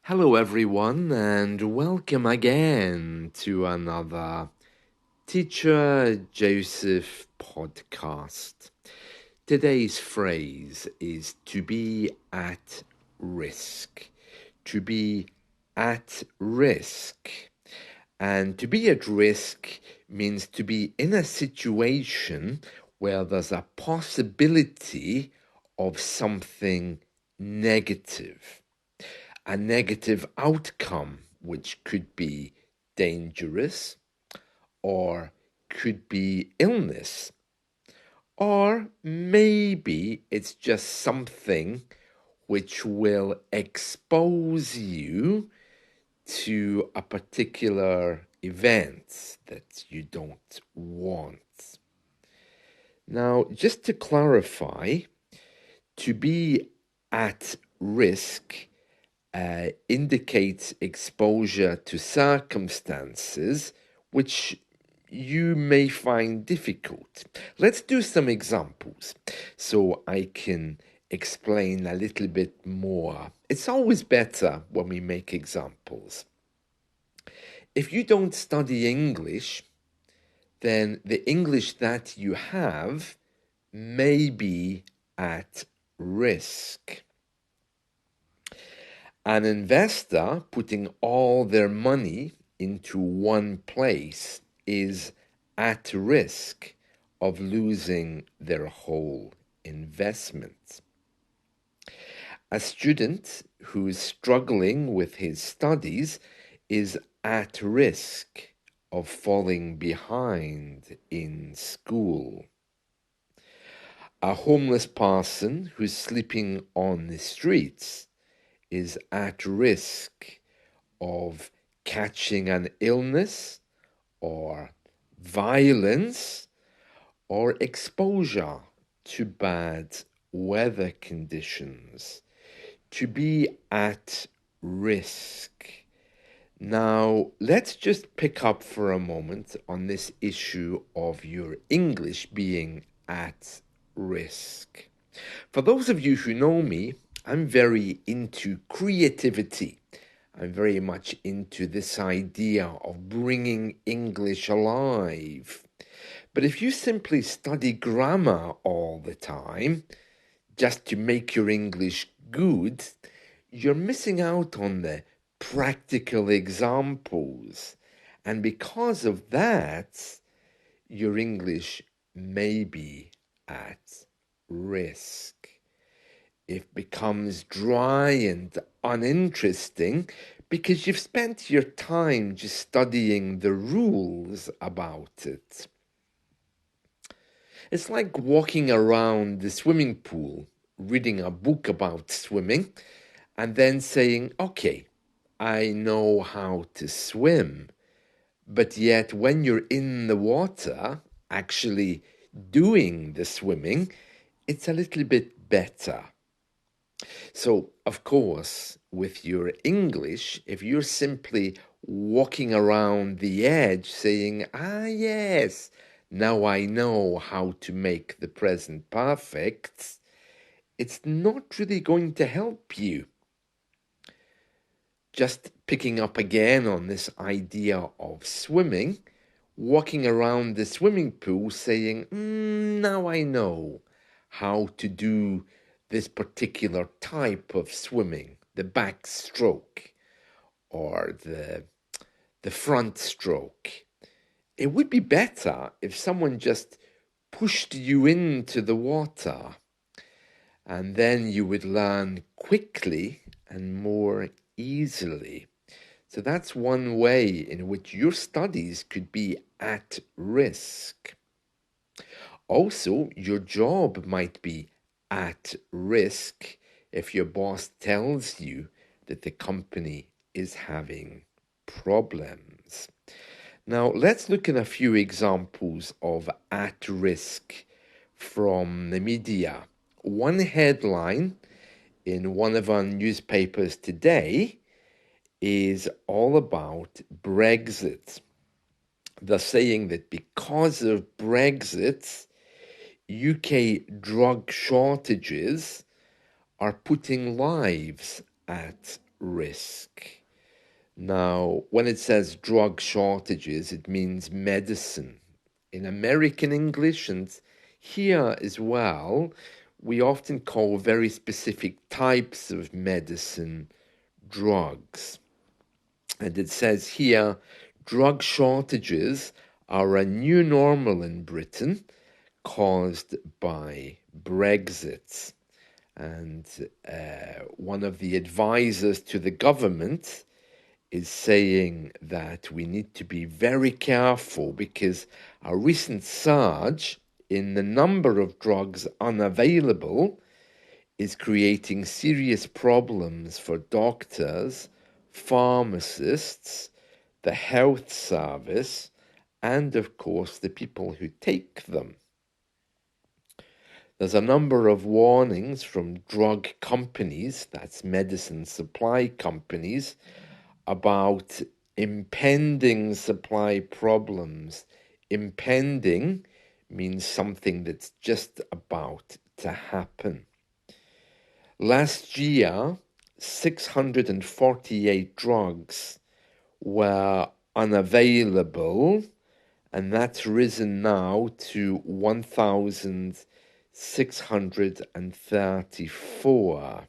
Hello, everyone, and welcome again to another Teacher Joseph podcast. Today's phrase is to be at risk. To be at risk. And to be at risk means to be in a situation where there's a possibility of something negative. A negative outcome, which could be dangerous or could be illness, or maybe it's just something which will expose you to a particular event that you don't want. Now, just to clarify, to be at risk indicates exposure to circumstances which you may find difficult. Let's do some examples so I can explain a little bit more. It's always better when we make examples. If you don't study English, then the English that you have may be at risk. An investor putting all their money into one place is at risk of losing their whole investment. A student who is struggling with his studies is at risk of falling behind in school. A homeless person who's sleeping on the streets is at risk of catching an illness or violence or exposure to bad weather conditions. To be at risk. Now, let's just pick up for a moment on this issue of your English being at risk. For those of you who know me, I'm very into creativity. I'm very much into this idea of bringing English alive. But if you simply study grammar all the time, just to make your English good, you're missing out on the practical examples. And because of that, your English may be at risk. It becomes dry and uninteresting because you've spent your time just studying the rules about it. It's like walking around the swimming pool, reading a book about swimming, and then saying, okay, I know how to swim. But yet when you're in the water, actually doing the swimming, it's a little bit better. So, of course, with your English, if you're simply walking around the edge saying, yes, now I know how to make the present perfect, it's not really going to help you. Just picking up again on this idea of swimming, walking around the swimming pool saying, now I know how to do this particular type of swimming, the backstroke or the front stroke. It would be better if someone just pushed you into the water, and then you would learn quickly and more easily. So that's one way in which your studies could be at risk. Also, your job might be at risk if your boss tells you that the company is having problems. Now, let's look at a few examples of at risk from the media. One headline in one of our newspapers today is all about Brexit. They're saying that because of Brexit, UK drug shortages are putting lives at risk. Now, when it says drug shortages, it means medicine. In American English and here as well, we often call very specific types of medicine drugs. And it says here, drug shortages are a new normal in Britain caused by Brexit. And one of the advisors to the government is saying that we need to be very careful because a recent surge in the number of drugs unavailable is creating serious problems for doctors, pharmacists, the health service, and of course the people who take them. There's a number of warnings from drug companies, that's medicine supply companies, about impending supply problems. Impending means something that's just about to happen. Last year, 648 drugs were unavailable, and that's risen now to 1,634.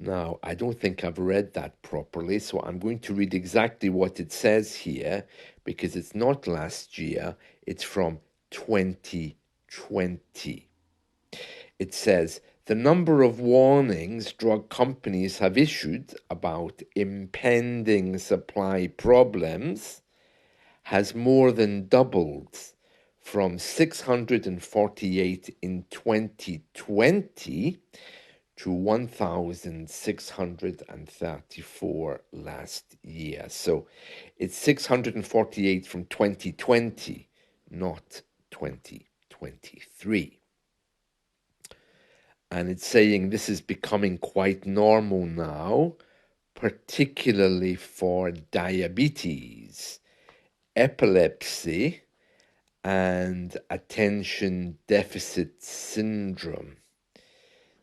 Now, I don't think I've read that properly, so I'm going to read exactly what it says here, because it's not last year, it's from 2020. It says, the number of warnings drug companies have issued about impending supply problems has more than doubled from 648 in 2020 to 1,634 last year. So it's 648 from 2020, not 2023. And it's saying this is becoming quite normal now, particularly for diabetes, epilepsy, and attention deficit syndrome.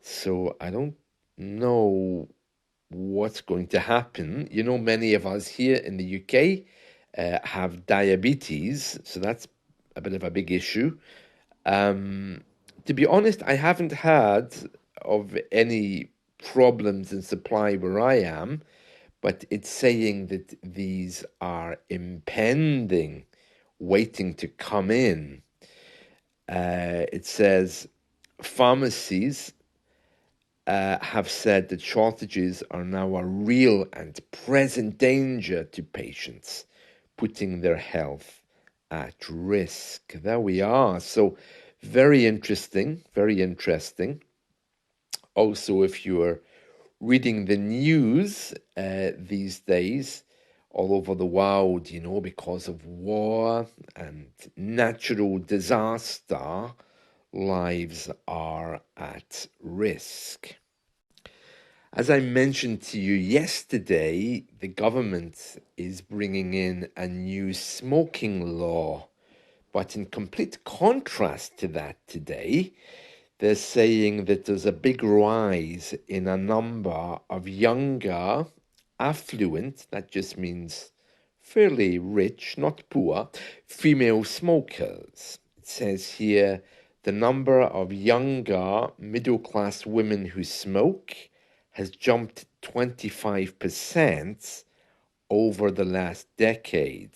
So I don't know what's going to happen. You know, many of us here in the UK have diabetes, so that's a bit of a big issue. To be honest, I haven't heard of any problems in supply where I am, but it's saying that these are impending, waiting to come in. It says pharmacies have said that shortages are now a real and present danger to patients, putting their health at risk. There we are. So very interesting, very interesting. Also, if you're reading the news these days, all over the world, you know, because of war and natural disaster, lives are at risk. As I mentioned to you yesterday, the government is bringing in a new smoking law. But in complete contrast to that today, they're saying that there's a big rise in a number of younger, affluent, that just means fairly rich, not poor, female smokers. It says here the number of younger, middle class women who smoke has jumped 25% over the last decade.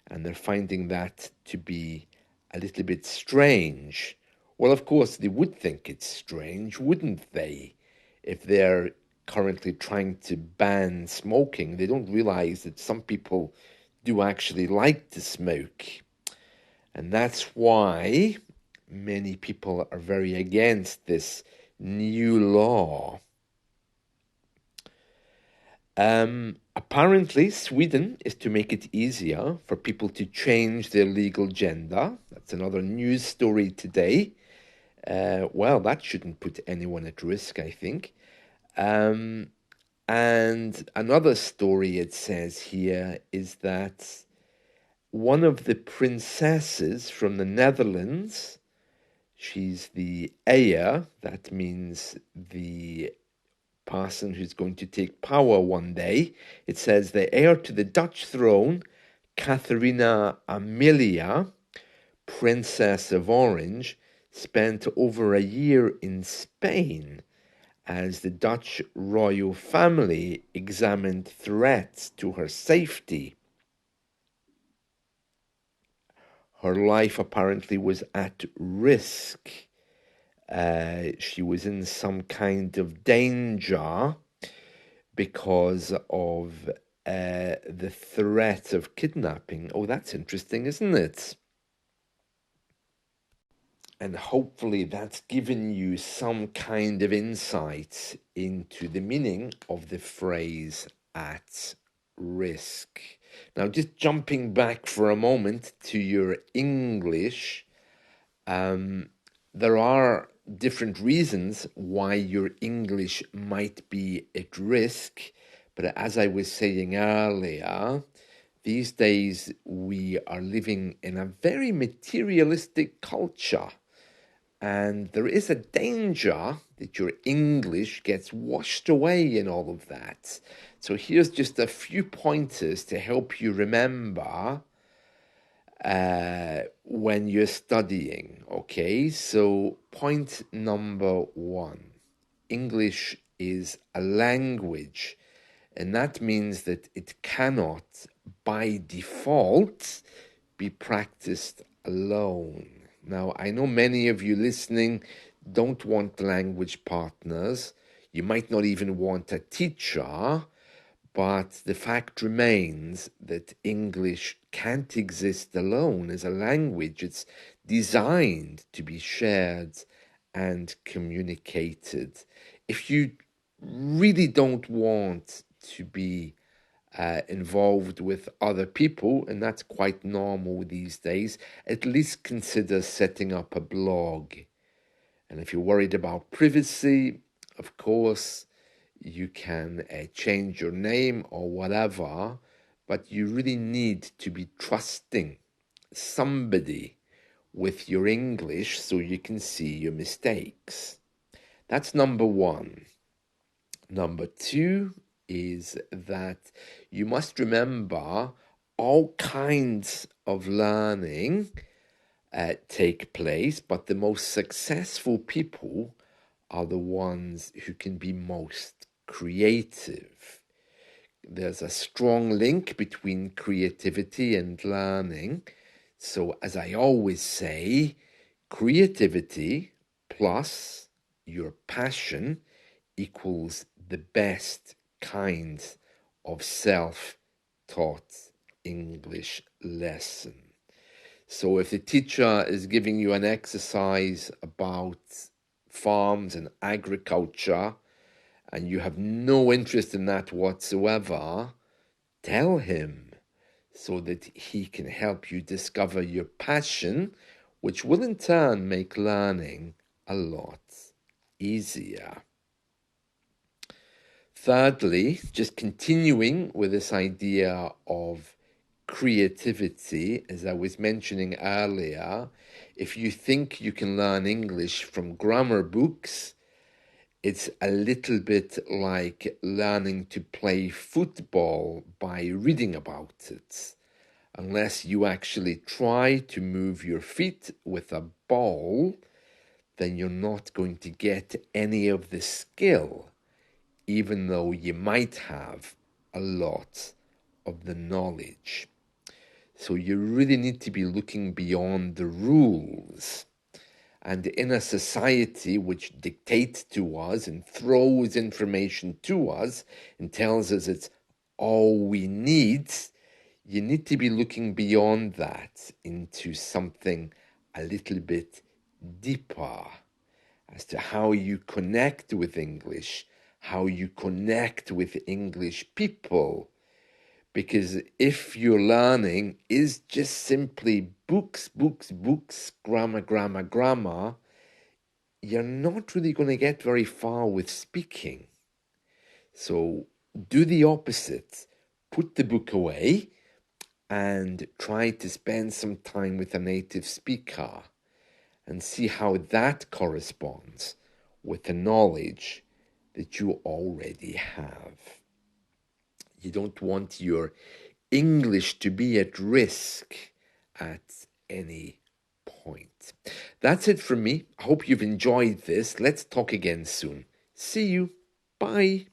And they're finding that to be a little bit strange. Well, of course, they would think it's strange, wouldn't they? If they're currently trying to ban smoking, they don't realize that some people do actually like to smoke. And that's why many people are very against this new law. Apparently, Sweden is to make it easier for people to change their legal gender. That's another news story today. Well, that shouldn't put anyone at risk, I think. And another story it says here is that one of the princesses from the Netherlands, she's the heir, that means the person who's going to take power one day. It says the heir to the Dutch throne, Catharina Amelia, Princess of Orange, spent over a year in Spain as the Dutch royal family examined threats to her safety. Her life apparently was at risk. She was in some kind of danger because of the threat of kidnapping. Oh, that's interesting, isn't it? And hopefully that's given you some kind of insight into the meaning of the phrase at risk. Now, just jumping back for a moment to your English, there are different reasons why your English might be at risk. But as I was saying earlier, these days we are living in a very materialistic culture. And there is a danger that your English gets washed away in all of that. So here's just a few pointers to help you remember when you're studying, okay? So point number one, English is a language, and that means that it cannot, by default, be practiced alone. Now, I know many of you listening don't want language partners. You might not even want a teacher, but the fact remains that English can't exist alone as a language. It's designed to be shared and communicated. If you really don't want to be involved with other people, and that's quite normal these days, at least consider setting up a blog. And if you're worried about privacy, of course, you can change your name or whatever, but you really need to be trusting somebody with your English so you can see your mistakes. That's number one. Number two is that you must remember all kinds of learning take place, but the most successful people are the ones who can be most creative. There's a strong link between creativity and learning. So, as I always say, creativity plus your passion equals the best kind of self-taught English lesson. So if the teacher is giving you an exercise about farms and agriculture and you have no interest in that whatsoever, tell him so that he can help you discover your passion, which will in turn make learning a lot easier. Thirdly, just continuing with this idea of creativity, as I was mentioning earlier, if you think you can learn English from grammar books, it's a little bit like learning to play football by reading about it. Unless you actually try to move your feet with a ball, then you're not going to get any of the skill, even though you might have a lot of the knowledge. So you really need to be looking beyond the rules. And in a society which dictates to us and throws information to us and tells us it's all we need, you need to be looking beyond that into something a little bit deeper as to how you connect with English, how you connect with English people. Because if your learning is just simply books, books, books, grammar, grammar, grammar, you're not really going to get very far with speaking. So do the opposite. Put the book away and try to spend some time with a native speaker and see how that corresponds with the knowledge that you already have. You don't want your English to be at risk at any point. That's it from me. I hope you've enjoyed this. Let's talk again soon. See you. Bye.